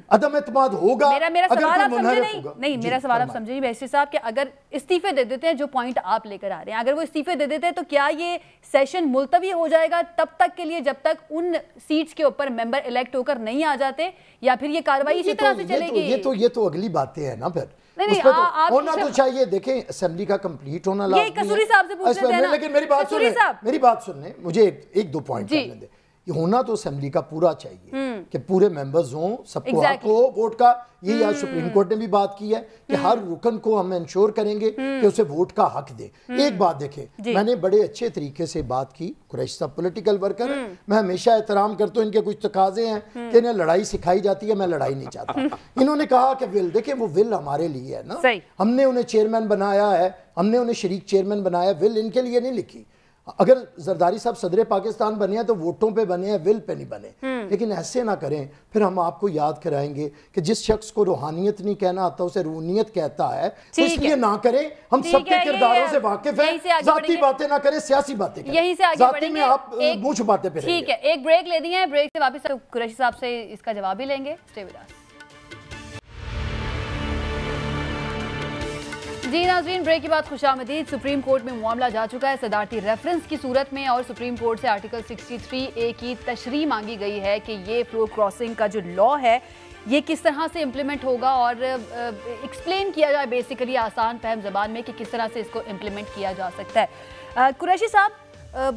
عدم اعتماد ہوگا میرا سوال آپ سمجھے نہیں, میرا سوال آپ سمجھے نہیں بیسر صاحب, کہ اگر استعفے دے دیتے ہیں, جو پوائنٹ آپ لے کر آ رہے ہیں, اگر وہ استعفے دے دیتے ہیں تو کیا یہ سیشن ملتوی ہو جائے گا تب تک کے لیے جب تک ان سیٹس کے اوپر ممبر الیکٹ ہو کر نہیں آ جاتے, یا پھر یہ کارروائی اسی طرح سے چلے گی؟ یہ تو اگلی باتیں ہیں نا. پھر اس پہ تو ہونا تو چاہیے. دیکھیں اسمبلی کا کمپلیٹ ہونا لازمی ہے. قصوری صاحب سے پوچھ لیتے ہیں نا. لیکن میری بات سنیں, مجھے ایک دو پوائنٹ کرنے دیں. یہ ہونا تو اسمبلی کا پورا چاہیے کہ پورے ممبرز ہوں, سب کو حق ہو ووٹ کا. یہی آج سپریم کورٹ نے بھی بات کی ہے کہ ہر رکن کو ہم انشور کریں گے کہ اسے ووٹ کا حق دیں. ایک بات دیکھیں, میں نے بڑے اچھے طریقے سے بات کی. قریشی صاحب پولیٹیکل ورکر ہیں, میں ہمیشہ احترام کرتا ہوں. ان کے کچھ تقاضے ہیں کہ انہیں لڑائی سکھائی جاتی ہے, میں لڑائی نہیں چاہتا. انہوں نے کہا کہ ول, دیکھیں وہ ول ہمارے لیے ہے نا, ہم نے انہیں چیئرمین بنایا ہے, ہم نے انہیں شریک چیئرمین بنایا. ول ان کے لیے نہیں لکھی. اگر زرداری صاحب صدر پاکستان بنے ہیں تو ووٹوں پہ بنے ہیں, ول پہ نہیں بنے. لیکن ایسے نہ کریں, پھر ہم آپ کو یاد کرائیں گے کہ جس شخص کو روحانیت نہیں کہنا آتا اسے روحانیت کہتا ہے. تو اس لیے نہ کریں, ہم سب کے کرداروں سے واقف ہیں. ذاتی باتیں نہ کریں, سیاسی باتیں کریں. یہیں سے آگے ذاتی میں آپ منہ چھپاتے پہ رہیں گے. ٹھیک ہے, ایک بریک لے دیا ہے, بریک سے واپس قریشی صاحب سے اس کا جواب بھی لیں گے. Stay with us. جی ناظرین, بریک کے بعد خوش آمدید. سپریم کورٹ میں معاملہ جا چکا ہے صدارتی ریفرنس کی صورت میں, اور سپریم کورٹ سے آرٹیکل 63A کی تشریح مانگی گئی ہے کہ یہ فلور کراسنگ کا جو لا ہے یہ کس طرح سے امپلیمنٹ ہوگا, اور ایکسپلین کیا جائے بیسیکلی آسان فہم زبان میں کہ کس طرح سے اس کو امپلیمنٹ کیا جا سکتا ہے. قریشی صاحب,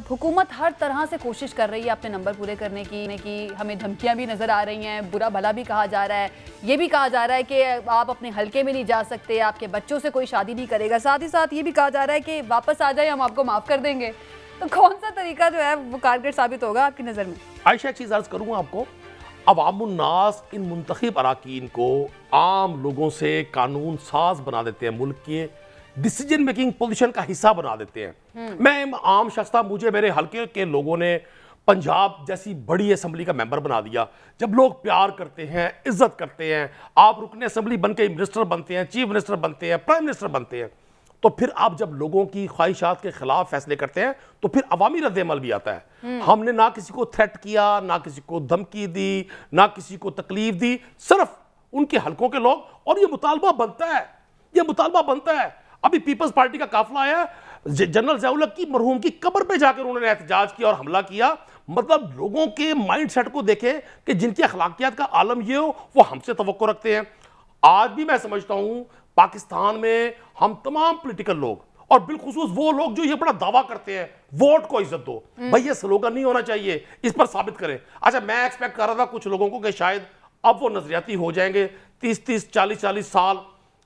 حکومت ہر طرح سے کوشش کر رہی ہے اپنے نمبر پورے کرنے کی. ہمیں دھمکیاں بھی نظر آ رہی ہیں, برا بھلا بھی کہا جا رہا ہے, یہ بھی کہا جا رہا ہے کہ آپ اپنے حلقے میں نہیں جا سکتے, آپ کے بچوں سے کوئی شادی نہیں کرے گا. ساتھ ہی ساتھ یہ بھی کہا جا رہا ہے کہ واپس آ جائے, ہم آپ کو معاف کر دیں گے. تو کون سا طریقہ جو ہے وہ کارگر ثابت ہوگا آپ کی نظر میں؟ عائشہ, ایک چیز عرض کروں آپ کو. عوام الناس ان منتخب اراکین کو عام لوگوں سے قانون ساز بنا دیتے ہیں, ملک کے ڈیسیجن میکنگ پوزیشن کا حصہ بنا دیتے ہیں. میں عام شخص تھا, مجھے میرے حلقے کے لوگوں نے پنجاب جیسی بڑی اسمبلی کا ممبر بنا دیا. جب لوگ پیار کرتے ہیں, عزت کرتے ہیں, آپ رکن اسمبلی بن کے منسٹر بنتے ہیں, چیف منسٹر بنتے ہیں, پرائم منسٹر بنتے ہیں, تو پھر آپ جب لوگوں کی خواہشات کے خلاف فیصلے کرتے ہیں تو پھر عوامی رد عمل بھی آتا ہے. ہم نے نہ کسی کو تھریٹ کیا, نہ کسی کو دھمکی دی, نہ کسی کو تکلیف دی, صرف ان کے حلقوں کے لوگ. اور یہ مطالبہ بنتا ہے, یہ مطالبہ بنتا ہے. ابھی پیپلز پارٹی کا قافلہ آیا, جنرل ضیاء الحق کی مرحوم کی قبر پہ جا کر انہوں نے احتجاج کیا اور حملہ کیا. مطلب لوگوں کے مائنڈ سیٹ کو دیکھیں کہ جن کی اخلاقیات کا عالم یہ ہو, وہ ہم سے توقع رکھتے ہیں. آج بھی میں سمجھتا ہوں پاکستان میں ہم تمام پولیٹیکل لوگ, اور بالخصوص وہ لوگ جو یہ بڑا دعویٰ کرتے ہیں ووٹ کو عزت دو, بھائی یہ سلوگن نہیں ہونا چاہیے, اس پر ثابت کریں. اچھا, میں ایکسپیکٹ کر رہا تھا کچھ لوگوں کو کہ شاید اب وہ نظریاتی ہو جائیں گے. 30 40 سال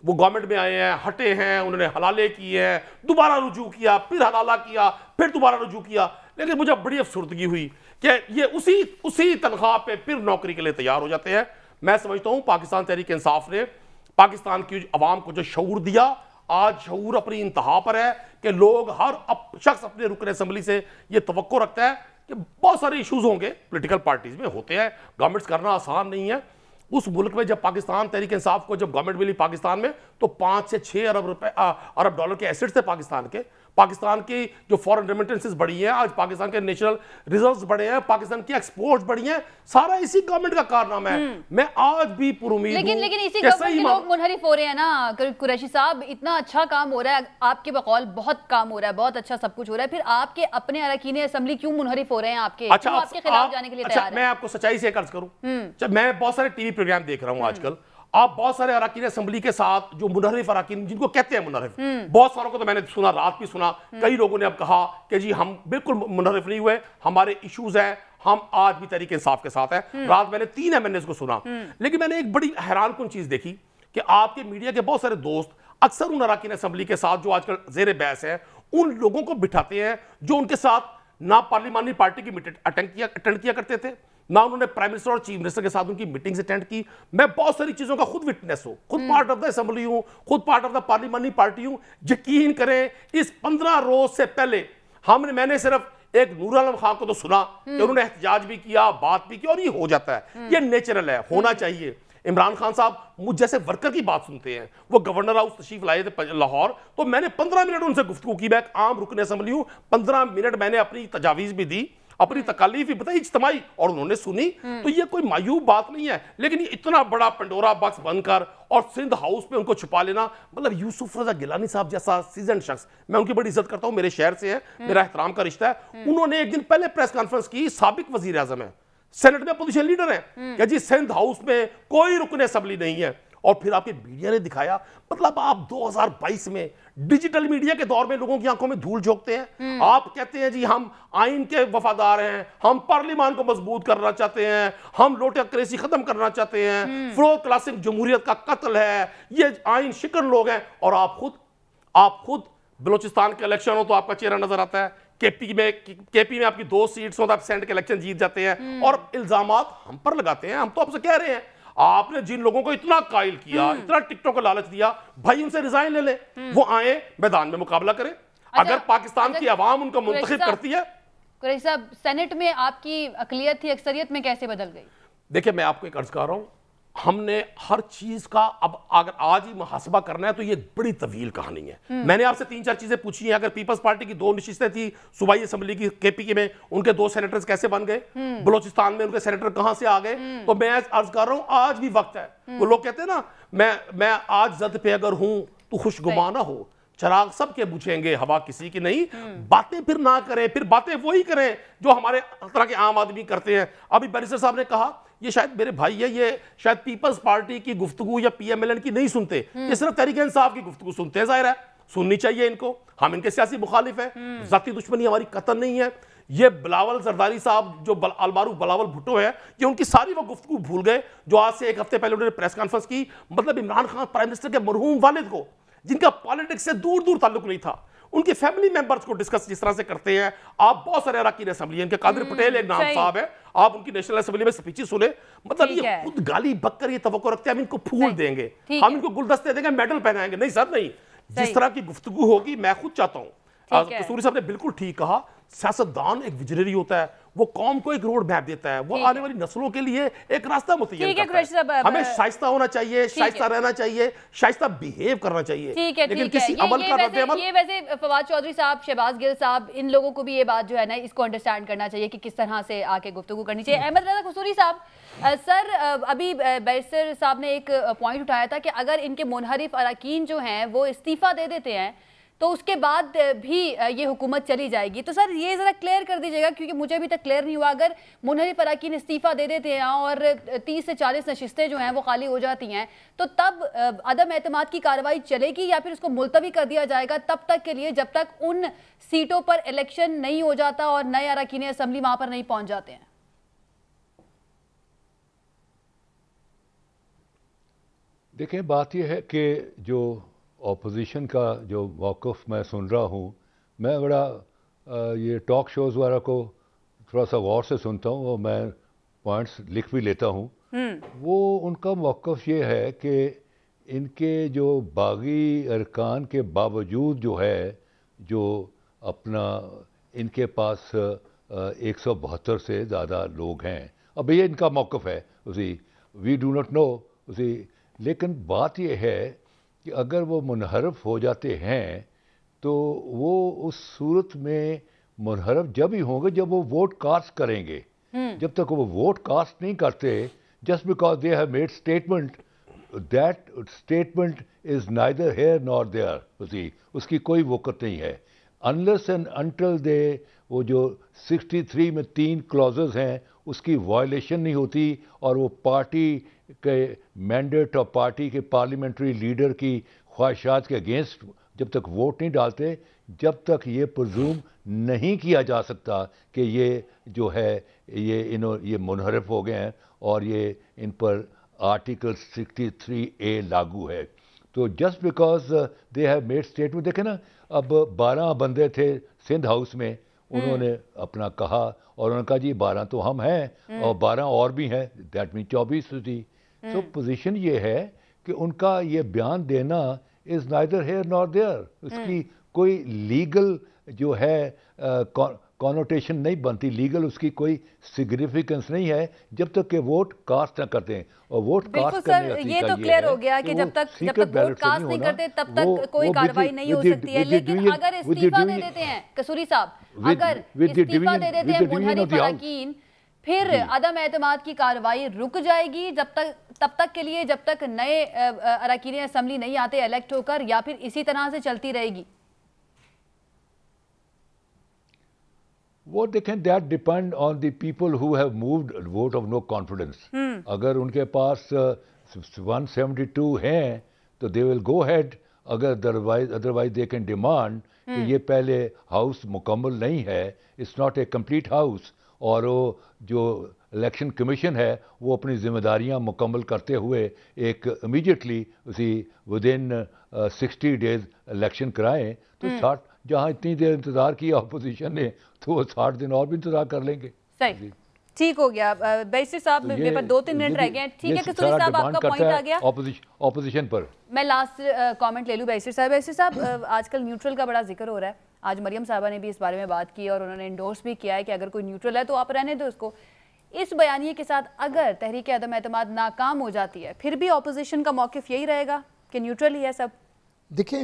وہ گورنمنٹ میں آئے ہیں, ہٹے ہیں, انہوں نے حلالے کیے ہیں, دوبارہ رجوع کیا, پھر حلالہ کیا, پھر دوبارہ رجوع کیا. لیکن مجھے بڑی افسردگی ہوئی کہ یہ اسی تنخواہ پہ پھر نوکری کے لیے تیار ہو جاتے ہیں. میں سمجھتا ہوں پاکستان تحریک انصاف نے پاکستان کی عوام کو جو شعور دیا, آج شعور اپنی انتہا پر ہے کہ لوگ, ہر شخص اپنے رکن اسمبلی سے یہ توقع رکھتا ہے کہ بہت سارے ایشوز ہوں گے پولیٹیکل پارٹیز میں, ہوتے ہیں, گورنمنٹس کرنا آسان نہیں ہے. اس ملک میں جب پاکستان تحریک انصاف کو جب گورنمنٹ ملی پاکستان میں, تو 5 سے 6 ارب ڈالر کے ایسٹس تھے پاکستان کی جو فورن ریمیٹنسز بڑھی ہیں, آج پاکستان کے نیشنل ریزروز بڑھے ہیں, پاکستان کی ایکسپورٹس بڑھی ہیں, سارا اسی گورنمنٹ کا کارنامہ ہے. میں آج بھی پر امید ہوں. لیکن اسی گورنمنٹ کے لوگ منحرف ہو رہے ہیں نا قریشی صاحب. اتنا اچھا کام ہو رہا ہے آپ کے بقول, بہت کام ہو رہا ہے, بہت اچھا سب کچھ ہو رہا ہے, پھر آپ کے اپنے اراکین اسمبلی کیوں منحرف ہو رہے ہیں آپ کے خلاف جانے کے لیے تیار ہیں؟ میں آپ کو سچائی سے عرض کروں, میں بہت سارے ٹی وی پروگرام دیکھ رہا ہوں آج کل. آپ بہت سارے اراکین اسمبلی کے ساتھ جو منحرف اراکین, جن کو کہتے ہیں منحرف, بہت ساروں کو تو میں نے سنا, رات بھی سنا, کئی لوگوں نے اب کہا کہ جی ہم بالکل منحرف نہیں ہوئے, ہمارے ایشوز ہیں, ہم آج بھی تحریک انصاف کے ساتھ ہیں. رات میں نے 3 MNAs کو سنا. لیکن میں نے ایک بڑی حیران کن چیز دیکھی کہ آپ کے میڈیا کے بہت سارے دوست اکثر ان اراکین اسمبلی کے ساتھ جو آج کل زیر بحث ہیں, ان لوگوں کو بٹھاتے ہیں جو ان کے ساتھ نہ پارلیمانی پارٹی کی میٹنگ اٹینڈ کیا کرتے تھے, نہ انہوں نے پرائم منسٹر اور چیف منسٹر کے ساتھ ان کی میٹنگز اٹینڈ کی. میں بہت ساری چیزوں کا خود وٹنس ہوں, خود پارٹ آف دا اسمبلی ہوں, خود پارٹ آف دا پارلیمانی پارٹی ہوں. یقین کریں اس 15 روز سے پہلے میں نے صرف ایک نور عالم خان کو تو سنا کہ انہوں نے احتجاج بھی کیا, بات بھی کی, اور یہ ہو جاتا ہے, یہ نیچرل ہے, ہونا چاہیے. عمران خان صاحب مجھ جیسے ورکر کی بات سنتے ہیں, وہ گورنر ہاؤس تشریف لائے تھے لاہور, تو میں نے 15 منٹ ان سے گفتگو کی. میں ایک عام رکن اسمبلی ہوں, 15 منٹ میں نے اپنی تجاویز بھی دی, اپنی تکالیف بھی بتائی اجتماعی, اور انہوں نے سنی. تو یہ کوئی معیوب بات نہیں ہے. لیکن یہ اتنا بڑا پنڈورا باکس بند کر اور سندھ ہاؤس پہ ان کو چھپا لینا, مطلب یوسف رضا گیلانی صاحب جیسا سیزن شخص, میں ان کی بڑی عزت کرتا ہوں, میرے شہر سے ہیں, میرا احترام کا رشتہ ہے. انہوں نے ایک دن پہلے پریس کانفرنس کی, سابق وزیر اعظم ہے, سینٹ میں اپوزیشن لیڈر ہیں, کہ جی سندھ ہاؤس میں کوئی رکن اسمبلی نہیں ہے, اور پھر آپ کے میڈیا نے دکھایا. مطلب آپ 2022 میں ڈیجیٹل میڈیا کے دور میں لوگوں کی آنکھوں میں دھول جھونکتے ہیں. آپ کہتے ہیں جی ہم آئین کے وفادار ہیں, ہم پارلیمان کو مضبوط کرنا چاہتے ہیں, ہم لوٹیکریسی ختم کرنا چاہتے ہیں, فلور کلاسک جمہوریت کا قتل ہے, یہ آئین شکن لوگ ہیں. اور آپ خود بلوچستان کے الیکشن ہو تو آپ کا چہرہ نظر آتا ہے, کے پی میں آپ کی 2 سیٹس ہوں تو آپ سینٹ کے الیکشن جیت جاتے ہیں, اور الزامات ہم پر لگاتے ہیں. ہم تو آپ سے کہہ رہے ہیں, آپ نے جن لوگوں کو اتنا قائل کیا, اتنا ٹکٹوں کو لالچ دیا, بھائی ان سے ریزائن لے لیں, وہ آئیں میدان میں مقابلہ کریں. اگر پاکستان کی عوام ان کو منتخب کرتی ہے. قریشی صاحب, سینٹ میں آپ کی اقلیت تھی, اکثریت میں کیسے بدل گئی؟ دیکھیں میں آپ کو ایک عرض کر رہا ہوں, ہم نے ہر چیز کا اب اگر آج ہی محاسبہ کرنا ہے تو یہ بڑی طویل کہانی ہے. میں نے آپ سے 3-4 چیزیں پوچھی ہیں. اگر پیپلز پارٹی کی 2 نشستیں تھی صوبائی اسمبلی کی کے پی کے میں, ان کے 2 سینیٹرز کیسے بن گئے, بلوچستان میں ان کے سینیٹر کہاں سے آ گئے. تو میں عرض کر رہا ہوں آج بھی وقت ہے. وہ لوگ کہتے ہیں نا, میں آج زد پہ اگر ہوں تو خوش گمان نہ ہو, چراغ سب کے بجھیں گے, ہوا کسی کی نہیں. باتیں پھر نہ کریں, پھر باتیں وہی کریں جو ہمارے طرح کے عام آدمی کرتے ہیں. ابھی بیرسٹر صاحب نے کہا یہ شاید میرے بھائی ہے, یہ شاید پیپلز پارٹی کی گفتگو یا پی ایم ایل این کی نہیں سنتے, یہ صرف تحریک انصاف کی گفتگو سنتے ہیں. ظاہر ہے سننی چاہیے ان کو, ہم ان کے سیاسی مخالف ہیں, ذاتی دشمنی ہماری قطعاً نہیں ہے. یہ بلاول زرداری صاحب جو المعروف بلاول بھٹو ہے, یہ ان کی ساری وہ گفتگو بھول گئے جو آج سے 1 ہفتے پہلے انہوں نے پریس کانفرنس کی. مطلب عمران خان پرائم منسٹر کے مرحوم والد کو, جن کا پالیٹکس سے دور دور تعلق نہیں تھا, ان کے فیملی ممبرز کو ڈسکس جس طرح سے کرتے ہیں. آپ بہت سارے اراکین اسمبلی ہیں, ان کے قادر پٹیل ایک نام صاحب ہے, آپ ان کی نیشنل اسمبلی میں سپیچز سنیں. مطلب یہ خود گالی بک کر یہ توقع رکھتے ہیں ہم ان کو پھول دیں گے, ہم ان کو گلدستے دیں گے, میڈل پہنائیں گے. نہیں سر نہیں, جس طرح کی گفتگو ہوگی میں خود چاہتا ہوں. قصوری صاحب نے بالکل ٹھیک کہا, سیاستدان ایک ویژنری ہوتا ہے, وہ قوم کو ایک روڈ میپ دیتا ہے, وہ آنے والی نسلوں کے لیے ایک راستہ متعین کرتا ہے. ہمیں شائستہ ہونا چاہیے, شائستہ رہنا چاہیے, شائستہ بیہیو کرنا چاہیے, لیکن کسی عمل کا رد عمل. یہ ویسے فواد چودھری صاحب, شہباز گل صاحب, ان لوگوں کو بھی یہ بات جو ہے نا اس کو انڈرسٹینڈ کرنا چاہیے کہ کس طرح سے آ کے گفتگو کرنی چاہیے. احمد رضا قصوری صاحب, سر ابھی بیرسٹر صاحب نے ایک پوائنٹ اٹھایا تھا کہ اگر ان کے منحرف اراکین جو ہیں وہ استعفیٰ دے دیتے ہیں تو اس کے بعد بھی یہ حکومت چلی جائے گی. تو سر یہ ذرا کلیئر کر دیجیے گا, کیونکہ مجھے ابھی تک کلیئر نہیں ہوا. اگر منحرف اراکین استعفیٰ دے دیتے ہیں اور 30 سے 40 نشستیں جو ہیں وہ خالی ہو جاتی ہیں, تو تب عدم اعتماد کی کارروائی چلے گی یا پھر اس کو ملتوی کر دیا جائے گا تب تک کے لیے جب تک ان سیٹوں پر الیکشن نہیں ہو جاتا اور نئے اراکین اسمبلی وہاں پر نہیں پہنچ جاتے ہیں؟ دیکھیں بات یہ ہے کہ جو اپوزیشن کا جو موقف میں سن رہا ہوں, میں بڑا یہ ٹاک شوز وغیرہ کو تھوڑا سا غور سے سنتا ہوں اور میں پوائنٹس لکھ بھی لیتا ہوں. وہ ان کا موقف یہ ہے کہ ان کے جو باغی ارکان کے باوجود جو ہے, جو اپنا ان کے پاس 172 سے زیادہ لوگ ہیں, اب یہ ان کا موقف ہے اسی, وی ڈو ناٹ نو اسی. لیکن بات یہ ہے کہ اگر وہ منحرف ہو جاتے ہیں تو وہ اس صورت میں منحرف جب ہی ہوں گے جب وہ ووٹ کاسٹ کریں گے. جب تک وہ ووٹ کاسٹ نہیں کرتے, just because they have made statement, that statement is neither here nor there, اس کی کوئی وقت نہیں ہے. انلیس اینڈ انٹل دے وہ جو 63 میں 3 کلوزز ہیں اس کی وائلیشن نہیں ہوتی اور وہ پارٹی کے مینڈیٹ اور پارٹی کے پارلیمنٹری لیڈر کی خواہشات کے اگینسٹ جب تک ووٹ نہیں ڈالتے, جب تک یہ پرزوم نہیں کیا جا سکتا کہ یہ جو ہے یہ منحرف ہو گئے ہیں اور یہ ان پر آرٹیکل 63A لاگو ہے. تو just because they have made statement, دیکھیں نا اب 12 بندے تھے سندھ ہاؤس میں, انہوں نے اپنا کہا اور انہوں نے کہا جی 12 تو ہم ہیں اور 12 اور بھی ہیں, دیٹ مین 24 تھی. سو پوزیشن یہ ہے کہ ان کا یہ بیان دینا از نائدر ہیئر نار دیئر, اس کی کوئی لیگل جو ہے کانوٹیشن نہیں بنتی, لیگل اس کی کوئی سگنیفیکنس نہیں ہے جب تک کہ ووٹ کاسٹ نہ کرتے ہیں. اور ووٹ کاسٹ کرنے کا طریقہ یہ تو کلیئر ہو گیا کہ جب تک ووٹ کاسٹ نہیں کرتے تب تک کوئی کارروائی نہیں ہو سکتی ہے. لیکن اگر استعفیٰ دے دیتے ہیں قصوری صاحب, اگر استعفیٰ دے دیتے ہیں منحرف اراکین, پھر عدم اعتماد کی کارروائی رک جائے گی تب تک کے لیے جب تک نئے اراکین اسمبلی نہیں آتے الیکٹ ہو کر, یا پھر اسی طرح سے چلتی رہے گی؟ وہ دیکھیں that depend on the people who have moved vote of no confidence. اگر ان کے پاس 172 ہیں تو دے ول گو ہیڈ. اگر ادروائز دے کین ڈیمانڈ کہ یہ پہلے ہاؤس مکمل نہیں ہے, it's not a complete house, اور وہ جو الیکشن کمیشن ہے وہ اپنی ذمہ داریاں مکمل کرتے ہوئے ایک امیڈیٹلی اسی ود ان 60 days الیکشن کرائیں. تو 60 جہاں اتنی دیر انتظار کیا اپوزیشن نے تو وہ 60 دن اور بھی انتظار کر لیں گے. صحیح, ٹھیک ہو گیا. بیسر صاحب میرے پر 2-3 منٹ رہ گئے ہیں. ٹھیک ہے کسوری صاحب آپ کا پوائنٹ آ گیا اپوزیشن پر. میں لاسٹ کامنٹ لے لوں بیسر صاحب. بیسر صاحب آج کل نیوٹرل کا بڑا ذکر ہو رہا ہے. آج مریم صاحبہ نے بھی اس بارے میں بات کی اور انہوں نے انڈورس بھی کیا ہے کہ اگر کوئی نیوٹرل ہے تو آپ رہنے دو اس کو. اس بیانیے کے ساتھ اگر تحریک عدم اعتماد ناکام ہو جاتی ہے پھر بھی اپوزیشن کا موقف یہی رہے گا کہ نیوٹرل ہی ہے سب؟ دیکھیں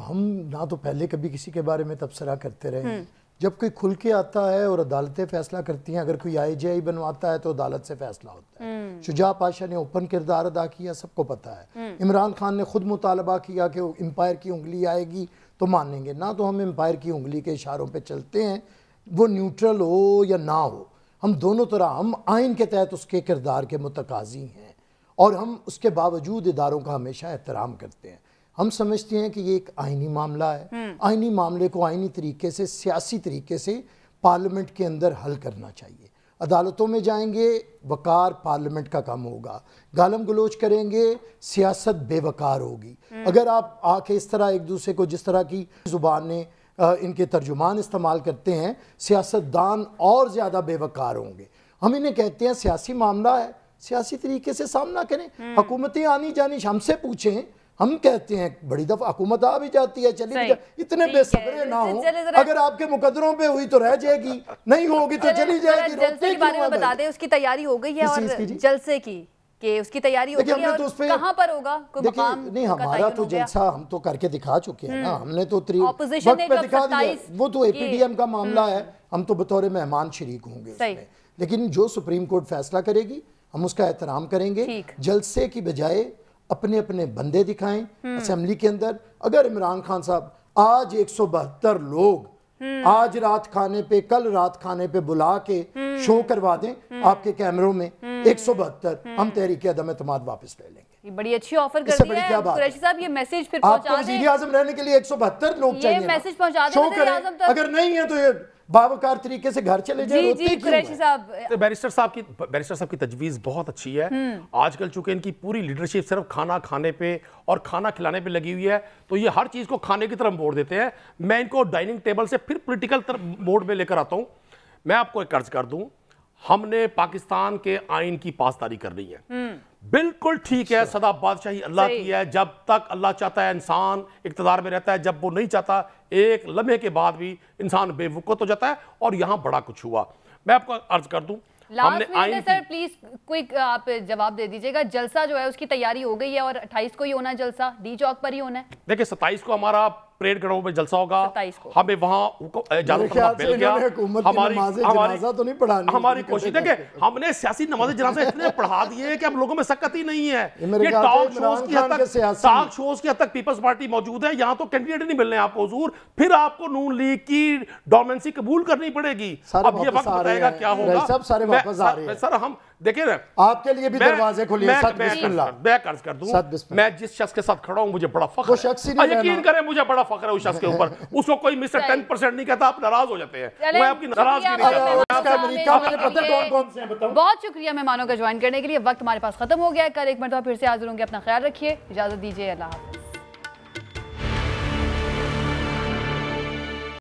ہم نہ تو پہلے کبھی کسی کے بارے میں تبصرہ کرتے رہے ہیں. جب کوئی کھل کے آتا ہے اور عدالتیں فیصلہ کرتی ہیں, اگر کوئی IJI بنواتا ہے تو عدالت سے فیصلہ ہوتا ہے. شجاع پاشا نے اوپن کردار ادا کیا, سب کو پتہ ہے. عمران خان نے خود مطالبہ کیا کہ امپائر کی انگلی آئے گی تو مانیں گے. نہ تو ہم امپائر کی انگلی کے اشاروں پہ چلتے ہیں, وہ نیوٹرل ہو یا نہ ہو, ہم دونوں طرح, ہم آئین کے تحت اس کے کردار کے متقاضی ہیں اور ہم اس کے باوجود اداروں کا ہمیشہ احترام کرتے ہیں. ہم سمجھتے ہیں کہ یہ ایک آئینی معاملہ ہے. آئینی معاملے کو آئینی طریقے سے, سیاسی طریقے سے پارلیمنٹ کے اندر حل کرنا چاہیے. عدالتوں میں جائیں گے وقار پارلیمنٹ کا کم ہوگا, گالم گلوچ کریں گے سیاست بے وقار ہوگی. اگر آپ آ کے اس طرح ایک دوسرے کو جس طرح کی زبان نے ان کے ترجمان استعمال کرتے ہیں, سیاستدان اور زیادہ بے وقار ہوں گے. ہم انہیں کہتے ہیں سیاسی معاملہ ہے, سیاسی طریقے سے سامنا کریں. حکومتیں آنی جانی ہم سے پوچھیں, ہم کہتے ہیں بڑی دفعہ حکومت آ بھی جاتی ہے, چلی بھی جاتی, اتنے بے صبرے نہ ہوں. اگر آپ کے مقدروں پہ ہوئی تو رہ جائے گی, نہیں ہوگی تو چلی جائے گی. جلسے کے بارے میں بتا دیں, اس کی تیاری ہو گئی ہے اور جلسے کی کہ اس کی تیاری ہو گئی ہے اور کہاں پر ہوگا کوئی مقام؟ نہیں ہمارا تو جلسہ ہم تو کر کے دکھا چکے ہیں نا, ہم نے تو وقت پہ دکھا دیا. وہ تو APDM کا معاملہ ہے, ہم تو بطور مہمان شریک ہوں گے اس میں. لیکن جو سپریم کورٹ فیصلہ کرے گی ہم اس کا احترام کریں گے. جلسے کی بجائے اپنے اپنے بندے دکھائیں اسمبلی کے اندر. اگر عمران خان صاحب آج 172 لوگ آج رات کھانے پہ, کل رات کھانے پہ بلا کے شو کروا دیں آپ کے کیمروں میں 172, ہم تحریک عدم اعتماد واپس لے لیں گے. بڑی اچھی آفر کر دی ہے قریشی صاحب. یہ میسیج پھر پہنچا دیں, آپ کو وزیر اعظم رہنے کے لیے 172 لوگ چاہیے, یہ میسیج پہنچا دیں وزیر اعظم تک. اگر نہیں ہے تو یہ باوقار طریقے سے گھر چلے جائیں. جی قریشی صاحب, بیرسٹر صاحب کی تجویز بہت اچھی ہے. آج کل چونکہ ان کی پوری لیڈرشپ صرف کھانا کھانے پہ اور کھانا کھلانے پہ لگی ہوئی ہے تو یہ ہر چیز کو کھانے کی طرف موڑ دیتے ہیں. میں ان کو ڈائننگ ٹیبل سے پھر پولیٹیکل موڈ میں لے کر آتا ہوں. میں آپ کو ایک عرض کر دوں, ہم نے پاکستان کے آئین کی پاسداری کرنی ہے. بالکل ٹھیک ہے, سدا بادشاہی اللہ کی ہے, جب تک اللہ چاہتا ہے انسان اقتدار میں رہتا ہے, جب وہ نہیں چاہتا ایک لمحے کے بعد بھی انسان بے وقت ہو جاتا ہے. اور یہاں بڑا کچھ ہوا. میں آپ کو عرض کر دوں, ہم نے آئین سر پلیز کوئک آپ جواب دے دیجئے گا. جلسہ جو ہے اس کی تیاری ہو گئی ہے اور 28 کو ہی ہونا ہے جلسہ, ڈی چوک پر ہی ہونا ہے. دیکھیں 27 کو ہمارا پریڈ گراؤنڈ میں جلسہ ہوگا. ہمیں وہاں اجازت مل گیا. ہماری کوشش دیکھیں, ہم نے سیاسی نماز جنازہ اتنے پڑھا دیے کہ اب لوگوں میں سکت ہی نہیں ہے. یہ ٹاک شوز کی حد تک پیپلز پارٹی موجود ہے, یہاں تو کینڈیڈیٹ نہیں ملنے آپ کو حضور. پھر آپ کو نون لیگ کی ڈومنسی قبول کرنی پڑے گی. اب یہ وقت بتائے گا کیا ہوگا. سر ہم دیکھیں آپ کے لیے بھی دروازے کھلے ہیں. میں عرض کر دوں, میں جس شخص کے ساتھ کھڑا ہوں مجھے بڑا فخر ہے, یقین کریں مجھے بڑا فخر ہے اس شخص کے اوپر. اس کو کوئی مسٹر 10% نہیں کہتا, آپ ناراض ہو جاتے ہیں. میں آپ کی ناراضگی نہیں کرتا. بہت شکریہ مہمانوں کا جوائن کرنے کے لیے. وقت ہمارے پاس ختم ہو گیا ہے. کل ایک مرتبہ پھر سے حاضر ہوں گے. اپنا خیال رکھیے, اجازت دیجیے, اللہ حافظ.